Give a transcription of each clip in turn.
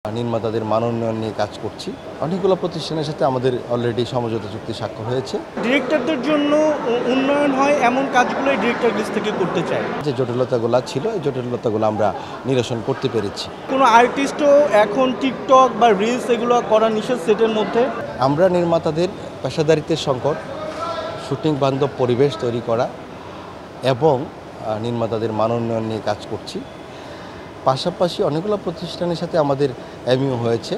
নির্মাতাদের মান উন্নয়ন নিয়ে কাজ করছি। অনেকগুলো প্রতিষ্ঠানের সাথে আমাদের অলরেডি সমঝোতা চুক্তি স্বাক্ষর হয়েছে। ডিরেক্টরদের জন্য উন্নয়ন হয় এমন কাজগুলোই ডিরেক্টর লিস্ট থেকে করতে চায়। যে জটিলতাগুলো ছিল এই জটিলতাগুলো আমরা নিরসন করতে পেরেছি। কোনো আর্টিস্টও এখন টিকটক বা রিলস এগুলো করা নিষেধ সেটের মধ্যে। আমরা নির্মাতাদের পেশাদারিত্বের সংকট, শুটিং বান্ধব পরিবেশ তৈরি করা এবং নির্মাতাদের মান উন্নয়ন নিয়ে কাজ করছি। পাশাপাশি অনেকগুলো প্রতিষ্ঠানের সাথে আমাদের এমইউ হয়েছে।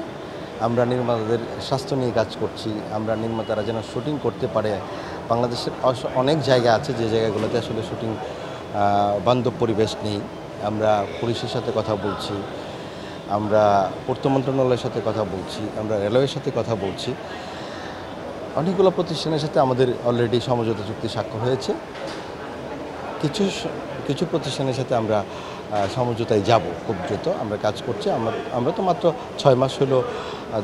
আমরা নির্মাতাদের স্বাস্থ্য নিয়ে কাজ করছি। আমরা নির্মাতারা যেন শুটিং করতে পারে। বাংলাদেশের অনেক জায়গা আছে যে জায়গাগুলোতে আসলে শুটিং বান্ধব পরিবেশ নেই। আমরা পুলিশের সাথে কথা বলছি, আমরা পূর্ত মন্ত্রণালয়ের সাথে কথা বলছি, আমরা রেলওয়ের সাথে কথা বলছি। অনেকগুলো প্রতিষ্ঠানের সাথে আমাদের অলরেডি সমঝোতা চুক্তি স্বাক্ষর হয়েছে। কিছু প্রতিষ্ঠানের সাথে আমরা সমঝোতায় যাব, খুব দ্রুত আমরা কাজ করছি। আমরা তো মাত্র 6 মাস হলো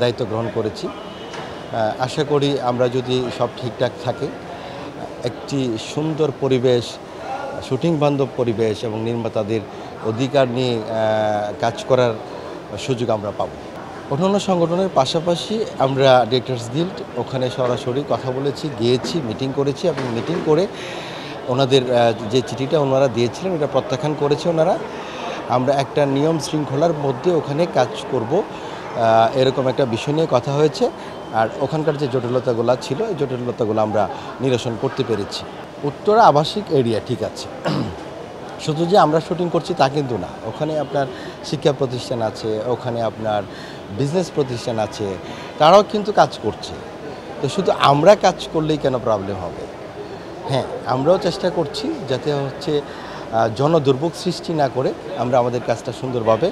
দায়িত্ব গ্রহণ করেছি। আশা করি আমরা যদি সব ঠিকঠাক থাকে, একটি সুন্দর পরিবেশ, শুটিং বান্ধব পরিবেশ এবং নির্মাতাদের অধিকার নিয়ে কাজ করার সুযোগ আমরা পাব। অন্যান্য সংগঠনের পাশাপাশি আমরা ডিরেক্টরস গিল্ড ওখানে সরাসরি কথা বলেছি, গিয়েছি, মিটিং করেছি এবং মিটিং করে ওনাদের যে চিঠিটা ওনারা দিয়েছিলেন এটা প্রত্যাখ্যান করেছে ওনারা। আমরা একটা নিয়ম শৃঙ্খলার মধ্যে ওখানে কাজ করব, এরকম একটা বিষয় নিয়ে কথা হয়েছে। আর ওখানকার যে জটিলতাগুলো ছিল এই জটিলতাগুলো আমরা নিরসন করতে পেরেছি। উত্তরা আবাসিক এরিয়া ঠিক আছে, শুধু যে আমরা শুটিং করছি তা কিন্তু না। ওখানে আপনার শিক্ষা প্রতিষ্ঠান আছে, ওখানে আপনার বিজনেস প্রতিষ্ঠান আছে, তারাও কিন্তু কাজ করছে। তো শুধু আমরা কাজ করলেই কেন প্রবলেম হবে? হ্যাঁ, আমরাও চেষ্টা করছি যাতে জনদুর্ভোগ সৃষ্টি না করে আমরা আমাদের কাজটা সুন্দরভাবে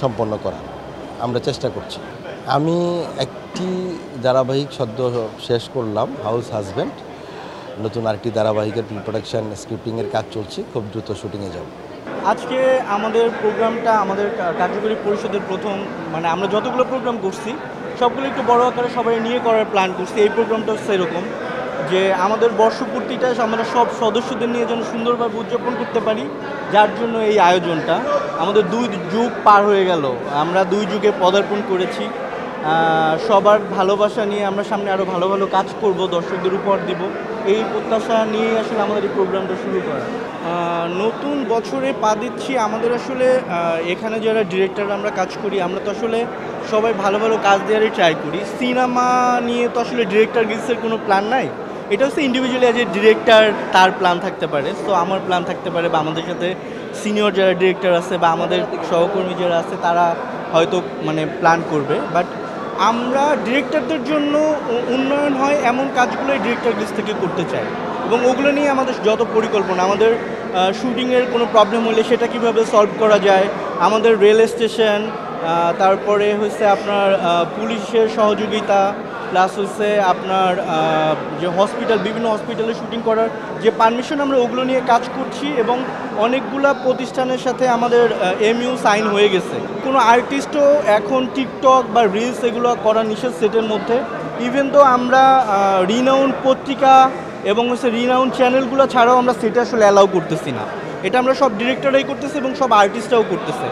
সম্পন্ন করার আমরা চেষ্টা করছি। আমি একটি ধারাবাহিক সদ্য শেষ করলাম, হাউস হাজব্যান্ড। নতুন আরেকটি ধারাবাহিকের প্রি প্রোডাকশন স্ক্রিপ্টিংয়ের কাজ চলছে, খুব দ্রুত শুটিংয়ে যাব। আজকে আমাদের প্রোগ্রামটা আমাদের কার্যকরী পরিষদের প্রথম, আমরা যতগুলো প্রোগ্রাম করছি সবগুলো একটু বড় আকারে সবাই নিয়ে করার প্ল্যান করছি। এই প্রোগ্রামটাও সেরকম যে আমাদের বর্ষপূর্তিটা আমরা সব সদস্যদের নিয়ে যেন সুন্দরভাবে উদযাপন করতে পারি, যার জন্য এই আয়োজনটা। আমাদের 2 যুগ পার হয়ে গেল, আমরা 2 যুগে পদার্পণ করেছি। সবার ভালোবাসা নিয়ে আমরা সামনে আরও ভালো ভালো কাজ করব, দর্শকদের উপহার দিব, এই প্রত্যাশা নিয়ে আসলে আমাদের এই প্রোগ্রামটা শুরু করা। নতুন বছরে পা দিচ্ছি। আমাদের আসলে এখানে যারা ডিরেক্টর আমরা কাজ করি, আমরা তো আসলে সবাই ভালো ভালো কাজ দেওয়ারই ট্রাই করি। সিনেমা নিয়ে তো আসলে ডিরেক্টর গিলসের কোনো প্ল্যান নাই। এটা হচ্ছে ইন্ডিভিজুয়ালি যে ডিরেক্টর তার প্ল্যান থাকতে পারে, তো আমার প্ল্যান থাকতে পারে, বা আমাদের সাথে সিনিয়র যারা ডিরেক্টর আছে বা আমাদের সহকর্মী যারা আছে তারা হয়তো প্ল্যান করবে। বাট আমরা ডিরেক্টরদের জন্য উন্নয়ন হয় এমন কাজগুলোই ডিরেক্টর লিস্ট থেকে করতে চাই, এবং ওগুলো নিয়ে আমাদের যত পরিকল্পনা, আমাদের শুটিংয়ের কোনো প্রবলেম হলে সেটা কিভাবে সলভ করা যায়, আমাদের রেল স্টেশন, তারপরে হচ্ছে আপনার পুলিশের সহযোগিতা, প্লাস হচ্ছে আপনার যে হসপিটাল, বিভিন্ন হসপিটালে শুটিং করার যে পারমিশন, আমরা ওগুলো নিয়ে কাজ করছি। এবং অনেকগুলা প্রতিষ্ঠানের সাথে আমাদের এমইউ সাইন হয়ে গেছে। কোনো আর্টিস্টও এখন টিকটক বা রিলস এগুলো করা নিষেধ সেটের মধ্যে। ইভেন তো আমরা রিনাউন্ড পত্রিকা এবং রিনাউন্ড চ্যানেলগুলো ছাড়াও আমরা সেটা আসলে অ্যালাউ করতেছি না। এটা আমরা সব ডিরেক্টররাই করতেছি এবং সব আর্টিস্টরাও করতেছে।